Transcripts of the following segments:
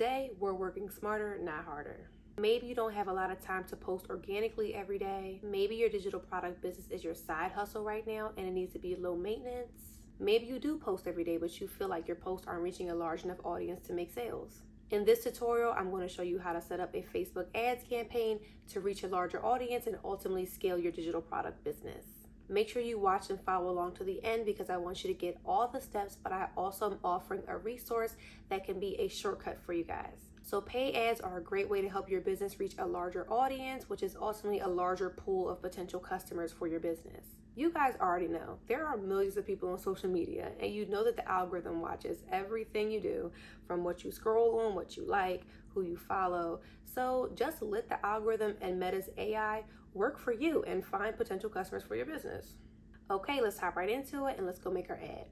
Today, we're working smarter, not harder. Maybe you don't have a lot of time to post organically every day. Maybe your digital product business is your side hustle right now and it needs to be low maintenance. Maybe you do post every day, but you feel like your posts aren't reaching a large enough audience to make sales. In this tutorial, I'm going to show you how to set up a Facebook ads campaign to reach a larger audience and ultimately scale your digital product business. Make sure you watch and follow along to the end because I want you to get all the steps, but I also am offering a resource that can be a shortcut for you guys. So paid ads are a great way to help your business reach a larger audience, which is ultimately a larger pool of potential customers for your business. You guys already know there are millions of people on social media, and you know that the algorithm watches everything you do, from what you scroll on, what you like, who you follow. So just let the algorithm and Meta's AI work for you and find potential customers for your business. Okay, let's hop right into it and let's go make our ad.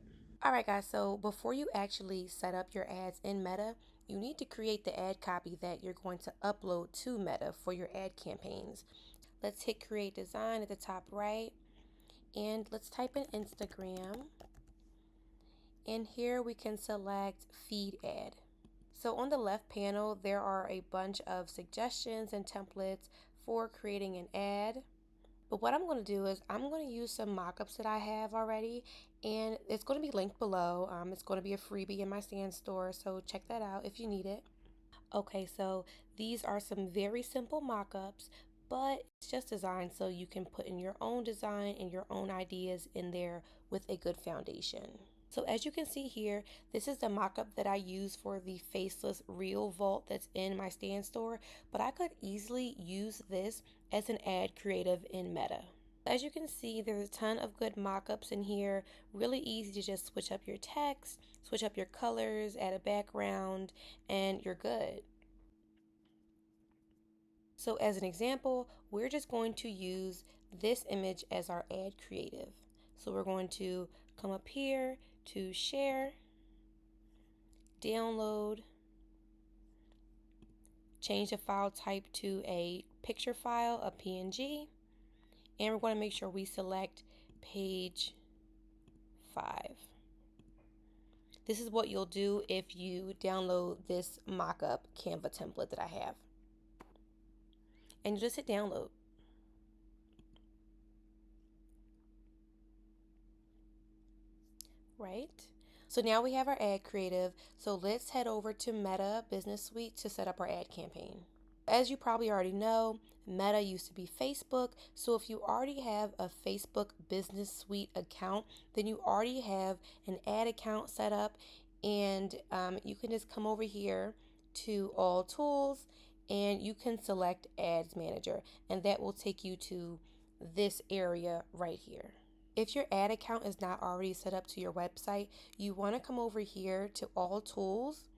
All right, guys, so before you actually set up your ads in Meta, you need to create the ad copy that you're going to upload to Meta for your ad campaigns. Let's hit create design at the top right, and let's type in Instagram. And here we can select feed ad. So on the left panel, there are a bunch of suggestions and templates for creating an ad. But what I'm going to do is I'm going to use some mockups that I have already, and it's going to be linked below. It's going to be a freebie in my Stan store, so check that out if you need it. Okay, so these are some very simple mockups, but it's just designed so you can put in your own design and your own ideas in there with a good foundation. So as you can see here, this is the mockup that I use for the faceless reel vault that's in my Stan store, but I could easily use this as an ad creative in Meta. As you can see, there's a ton of good mockups in here. Really easy to just switch up your text, switch up your colors, add a background, and you're good. So as an example, we're just going to use this image as our ad creative. So we're going to come up here to share, download, change the file type to a picture file, a PNG, and we're going to make sure we select page 5. This is what you'll do if you download this mock-up Canva template that I have. And you just hit download. Right? So now we have our ad creative. So let's head over to Meta Business Suite to set up our ad campaign. As you probably already know, Meta used to be Facebook. So if you already have a Facebook Business Suite account, then you already have an ad account set up, and you can just come over here to all tools and you can select Ads Manager, and that will take you to this area right here. If your ad account is not already set up to your website, you want to come over here to all tools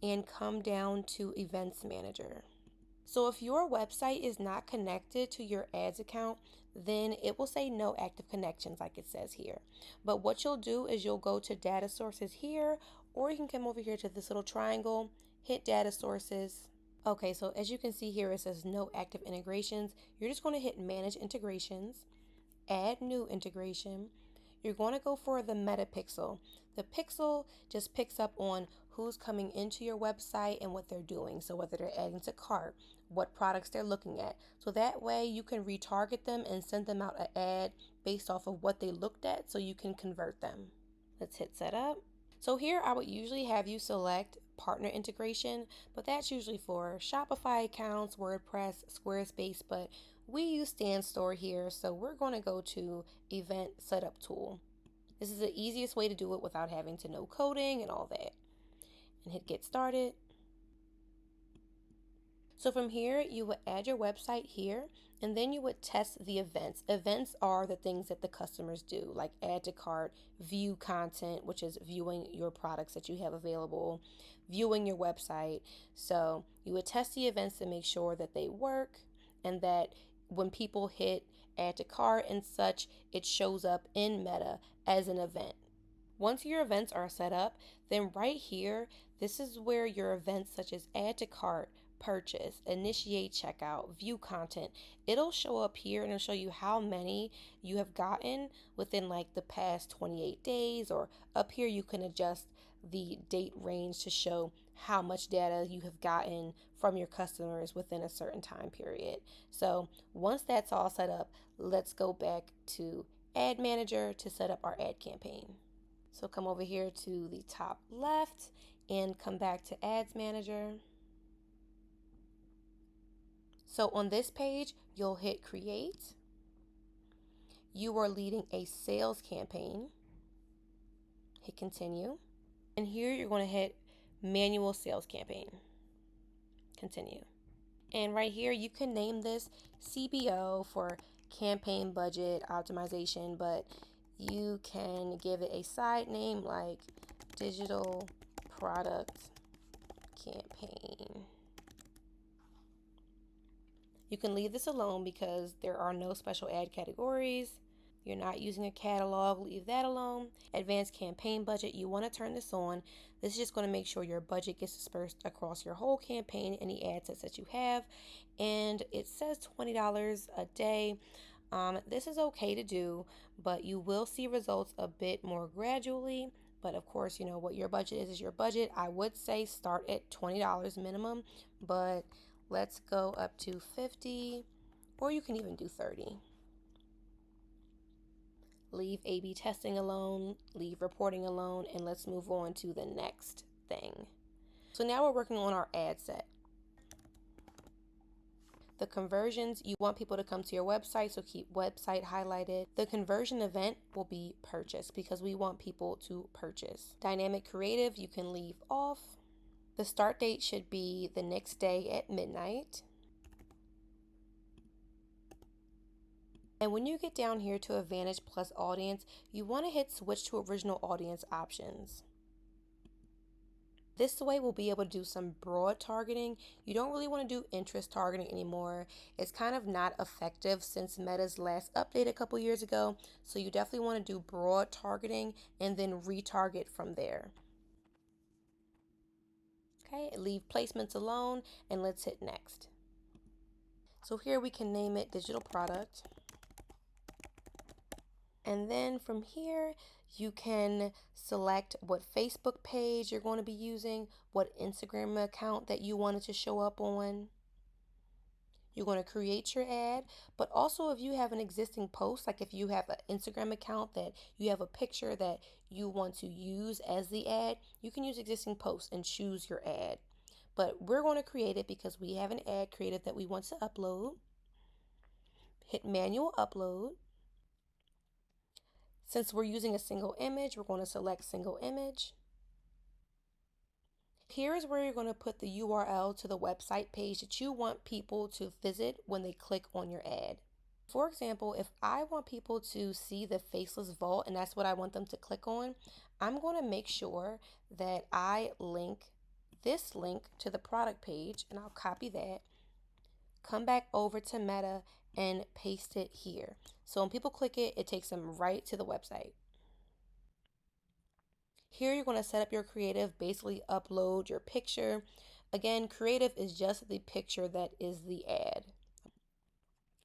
and come down to Events Manager. So if your website is not connected to your ads account, then it will say no active connections like it says here. But what you'll do is you'll go to data sources here, or you can come over here to this little triangle, hit data sources. Okay, so as you can see here, it says no active integrations. You're just going to hit manage integrations, add new integration. You're going to go for the meta pixel. The pixel just picks up on who's coming into your website and what they're doing. So whether they're adding to cart, what products they're looking at. So that way you can retarget them and send them out an ad based off of what they looked at so you can convert them. Let's hit setup. So here I would usually have you select partner integration, but that's usually for Shopify accounts, WordPress, Squarespace, but we use Stan Store here, so we're going to go to Event Setup Tool. This is the easiest way to do it without having to know coding and all that. And hit Get Started. So from here, you would add your website here, and then you would test the events. Events are the things that the customers do, like add to cart, view content, which is viewing your products that you have available, viewing your website. So you would test the events to make sure that they work and that when people hit add to cart and such, it shows up in Meta as an event. Once your events are set up, then right here, this is where your events such as add to cart, purchase, initiate checkout, view content, it'll show up here and it'll show you how many you have gotten within like the past 28 days, or up here you can adjust the date range to show how much data you have gotten from your customers within a certain time period. So once that's all set up, let's go back to Ad Manager to set up our ad campaign. So come over here to the top left and come back to Ads Manager. So on this page, you'll hit Create. You are leading a sales campaign. Hit Continue. And here you're going to hit Manual Sales Campaign. Continue. And right here, you can name this CBO for Campaign Budget Optimization, but you can give it a side name like Digital Product Campaign. You can leave this alone because there are no special ad categories. You're not using a catalog, leave that alone. Advanced campaign budget, you want to turn this on. This is just going to make sure your budget gets dispersed across your whole campaign, any ad sets that you have. And it says $20 a day. This is okay to do, but you will see results a bit more gradually. But of course, you know what your budget is your budget. I would say start at $20 minimum, but let's go up to 50, or you can even do 30. Leave A/B testing alone, leave reporting alone, and let's move on to the next thing. So now we're working on our ad set. The conversions, you want people to come to your website, so keep website highlighted. The conversion event will be purchase because we want people to purchase. Dynamic creative, you can leave off. The start date should be the next day at midnight. And when you get down here to Advantage Plus Audience, you want to hit Switch to Original Audience options. This way we'll be able to do some broad targeting. You don't really want to do interest targeting anymore. It's kind of not effective since Meta's last update a couple years ago. So you definitely want to do broad targeting and then retarget from there. Okay, leave placements alone and let's hit next. So here we can name it Digital Product. And then from here, you can select what Facebook page you're going to be using, what Instagram account that you wanted to show up on. You're going to create your ad, but also if you have an existing post, like if you have an Instagram account that you have a picture that you want to use as the ad, you can use existing posts and choose your ad. But we're going to create it because we have an ad created that we want to upload. Hit Manual Upload. Since we're using a single image, we're going to select single image. Here is where you're going to put the URL to the website page that you want people to visit when they click on your ad. For example, if I want people to see the Faceless Vault and that's what I want them to click on, I'm going to make sure that I link this link to the product page, and I'll copy that, come back over to Meta and paste it here. So when people click it, it takes them right to the website. Here you're going to set up your creative, basically upload your picture. Again, creative is just the picture that is the ad.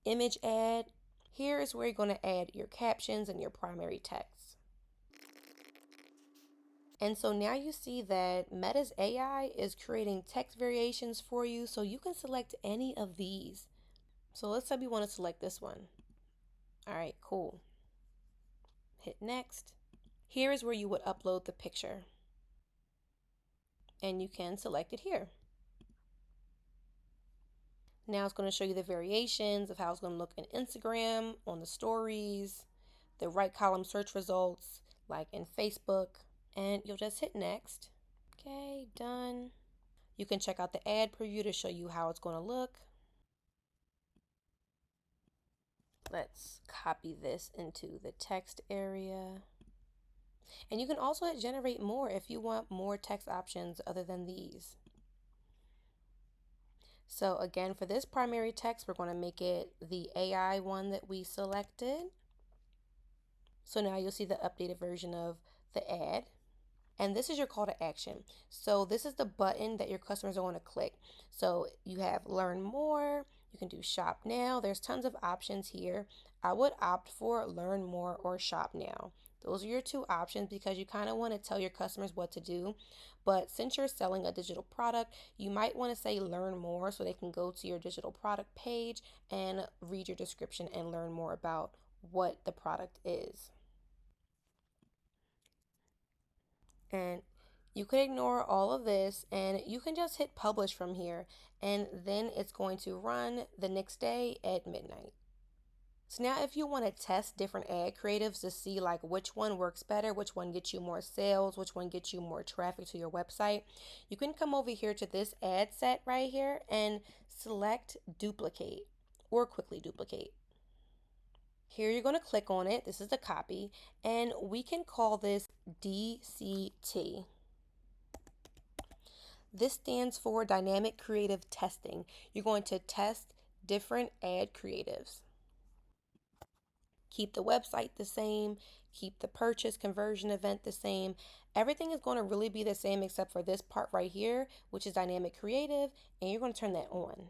Image ad. Here is where you're going to add your captions and your primary text. And so now you see that Meta's AI is creating text variations for you, so you can select any of these. So let's say we want to select this one. All right, cool. Hit next. Here is where you would upload the picture. And you can select it here. Now it's going to show you the variations of how it's going to look in Instagram, on the stories, the right column search results, like in Facebook, and you'll just hit next. Okay, done. You can check out the ad preview to show you how it's going to look. Let's copy this into the text area. And you can also hit generate more if you want more text options other than these. So again, for this primary text, we're going to make it the AI one that we selected. So now you'll see the updated version of the ad. And this is your call to action. So this is the button that your customers are going to click. So you have learn more, you can do shop now. There's tons of options here. I would opt for learn more or shop now. Those are your two options because you kind of want to tell your customers what to do. But since you're selling a digital product, you might want to say learn more so they can go to your digital product page and read your description and learn more about what the product is. And you could ignore all of this and you can just hit publish from here, and then it's going to run the next day at midnight. So now if you want to test different ad creatives to see like which one works better, which one gets you more sales, which one gets you more traffic to your website, you can come over here to this ad set right here and select duplicate or quickly duplicate. Here you're going to click on it. This is the copy, and we can call this DCT. This stands for Dynamic Creative Testing. You're going to test different ad creatives. Keep the website the same, keep the purchase conversion event the same. Everything is going to really be the same except for this part right here, which is dynamic creative, and you're going to turn that on.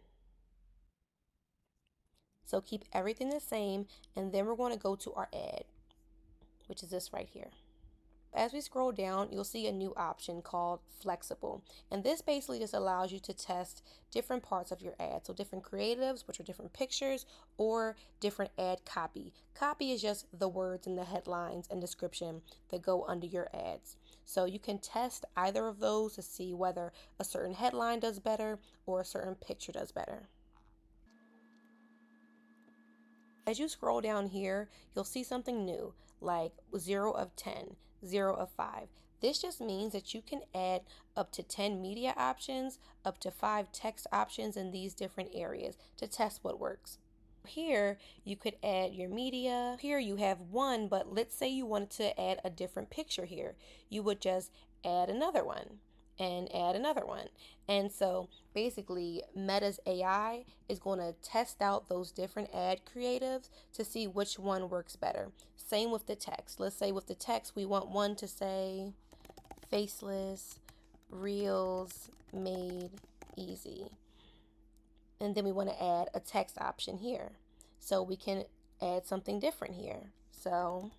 So keep everything the same, and then we're going to go to our ad, which is this right here. As we scroll down, you'll see a new option called flexible. And this basically just allows you to test different parts of your ad. So different creatives, which are different pictures, or different ad copy. Copy is just the words and the headlines and description that go under your ads. So you can test either of those to see whether a certain headline does better or a certain picture does better. As you scroll down here, you'll see something new like 0 of 10, 0 of 5. This just means that you can add up to 10 media options, up to 5 text options in these different areas to test what works. Here you could add your media. Here you have one, but let's say you wanted to add a different picture here. You would just add another one and add another one. And so basically Meta's AI is going to test out those different ad creatives to see which one works better. Same with the text. Let's say with the text we want one to say faceless reels made easy. And then we want to add a text option here. So we can add something different here. So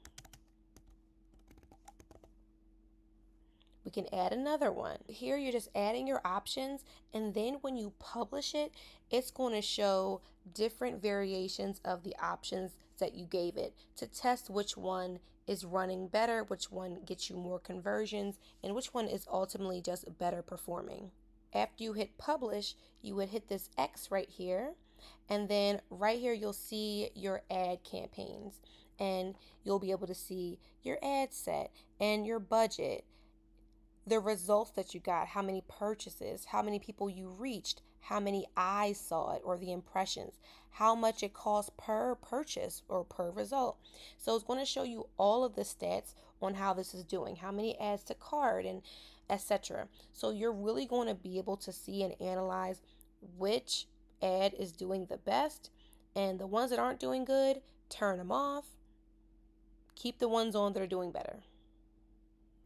we can add another one. Here you're just adding your options, and then when you publish it, it's going to show different variations of the options that you gave it to test which one is running better, which one gets you more conversions, and which one is ultimately just better performing. After you hit publish, you would hit this X right here, and then right here you'll see your ad campaigns, and you'll be able to see your ad set and your budget, the results that you got, how many purchases, how many people you reached, how many eyes saw it or the impressions, how much it costs per purchase or per result. So it's going to show you all of the stats on how this is doing, how many adds to cart and etc. So you're really going to be able to see and analyze which ad is doing the best, and the ones that aren't doing good, turn them off. Keep the ones on that are doing better.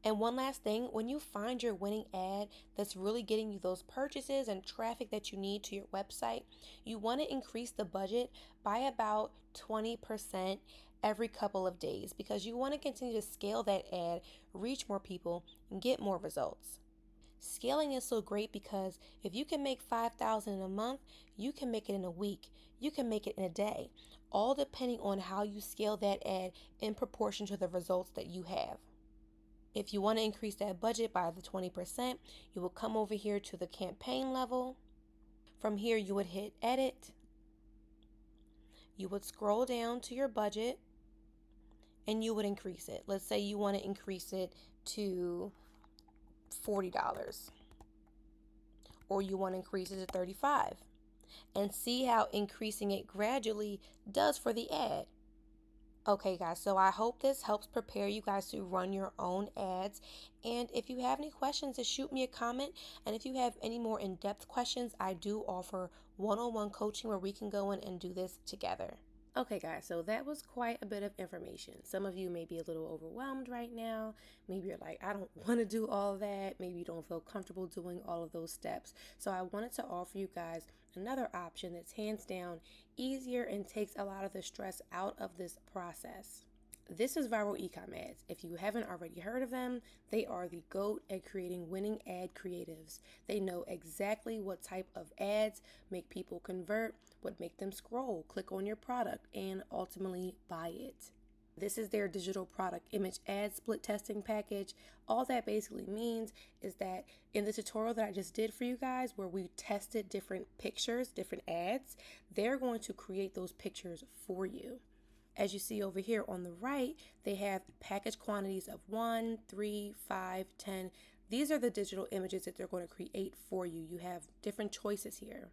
And one last thing, when you find your winning ad that's really getting you those purchases and traffic that you need to your website, you want to increase the budget by about 20% every couple of days because you want to continue to scale that ad, reach more people, and get more results. Scaling is so great because if you can make $5,000 in a month, you can make it in a week, you can make it in a day, all depending on how you scale that ad in proportion to the results that you have. If you want to increase that budget by the 20%, you will come over here to the campaign level. From here, you would hit edit. You would scroll down to your budget and you would increase it. Let's say you want to increase it to $40 or you want to increase it to $35 and see how increasing it gradually does for the ad. Okay guys, so I hope this helps prepare you guys to run your own ads. And if you have any questions, just shoot me a comment. And if you have any more in-depth questions, I do offer one-on-one coaching where we can go in and do this together. Okay guys, so that was quite a bit of information. Some of you may be a little overwhelmed right now. Maybe you're like, I don't want to do all of that. Maybe you don't feel comfortable doing all of those steps. So I wanted to offer you guys another option that's hands down easier and takes a lot of the stress out of this process. This is Viral Ecom Ads. If you haven't already heard of them, they are the GOAT at creating winning ad creatives. They know exactly what type of ads make people convert, what make them scroll, click on your product, and ultimately buy it. This is their digital product image ad split testing package. All that basically means is that in the tutorial that I just did for you guys, where we tested different pictures, different ads, they're going to create those pictures for you. As you see over here on the right, they have package quantities of 1, 3, 5, 10. These are the digital images that they're going to create for you. You have different choices here.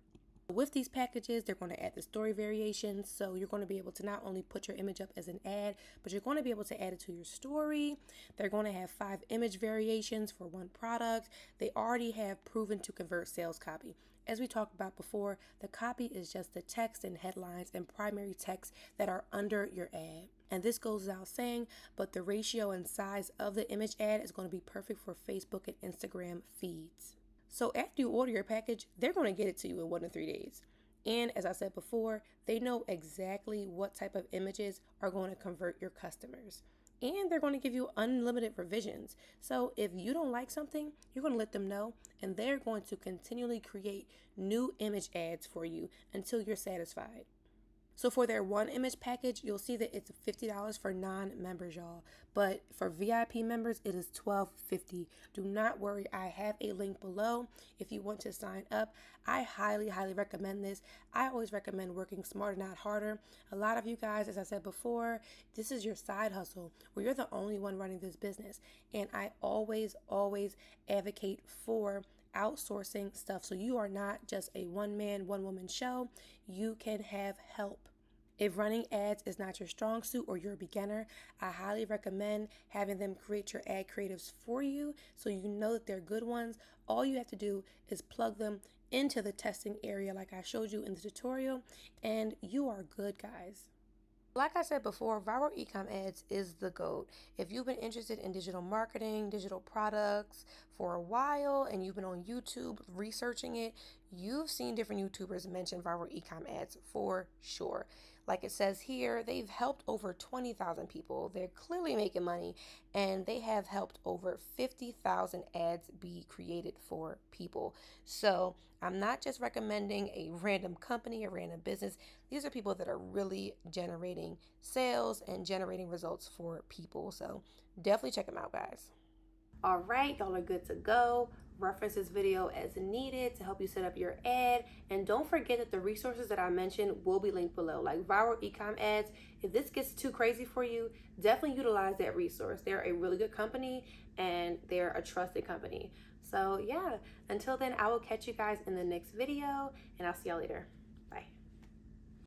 With these packages, they're going to add the story variations, so you're going to be able to not only put your image up as an ad, but you're going to be able to add it to your story. They're going to have 5 image variations for one product. They already have proven to convert sales copy. As we talked about before, the copy is just the text and headlines and primary text that are under your ad. And this goes without saying, but the ratio and size of the image ad is going to be perfect for Facebook and Instagram feeds. So after you order your package, they're going to get it to you in 1 to 3 days. And as I said before, they know exactly what type of images are going to convert your customers. And they're going to give you unlimited revisions. So if you don't like something, you're going to let them know, and they're going to continually create new image ads for you until you're satisfied. So for their one image package, you'll see that it's $50 for non-members, y'all. But for VIP members, it is $12.50. Do not worry, I have a link below if you want to sign up. I highly recommend this. I always recommend working smarter, not harder. A lot of you guys, as I said before, this is your side hustle where you're the only one running this business. And I always advocate for outsourcing stuff, so you are not just a one-man, one-woman show. You can have help. If running ads is not your strong suit or you're a beginner, I highly recommend having them create your ad creatives for you so you know that they're good ones. All you have to do is plug them into the testing area like I showed you in the tutorial, and you are good, guys. Like I said before, Viral Ecom Ads is the GOAT. If you've been interested in digital marketing, digital products for a while, and you've been on YouTube researching it, you've seen different YouTubers mention Viral Ecom Ads for sure. Like it says here, they've helped over 20,000 people. They're clearly making money, and they have helped over 50,000 ads be created for people. So I'm not just recommending a random company, a random business. These are people that are really generating sales and generating results for people. So definitely check them out, guys. All right, y'all are good to go. Reference this video as needed to help you set up your ad. And don't forget that the resources that I mentioned will be linked below, like Viral Ecom Ads. If this gets too crazy for you, definitely utilize that resource. They're a really good company and they're a trusted company. So yeah, until then, I will catch you guys in the next video, and I'll see y'all later.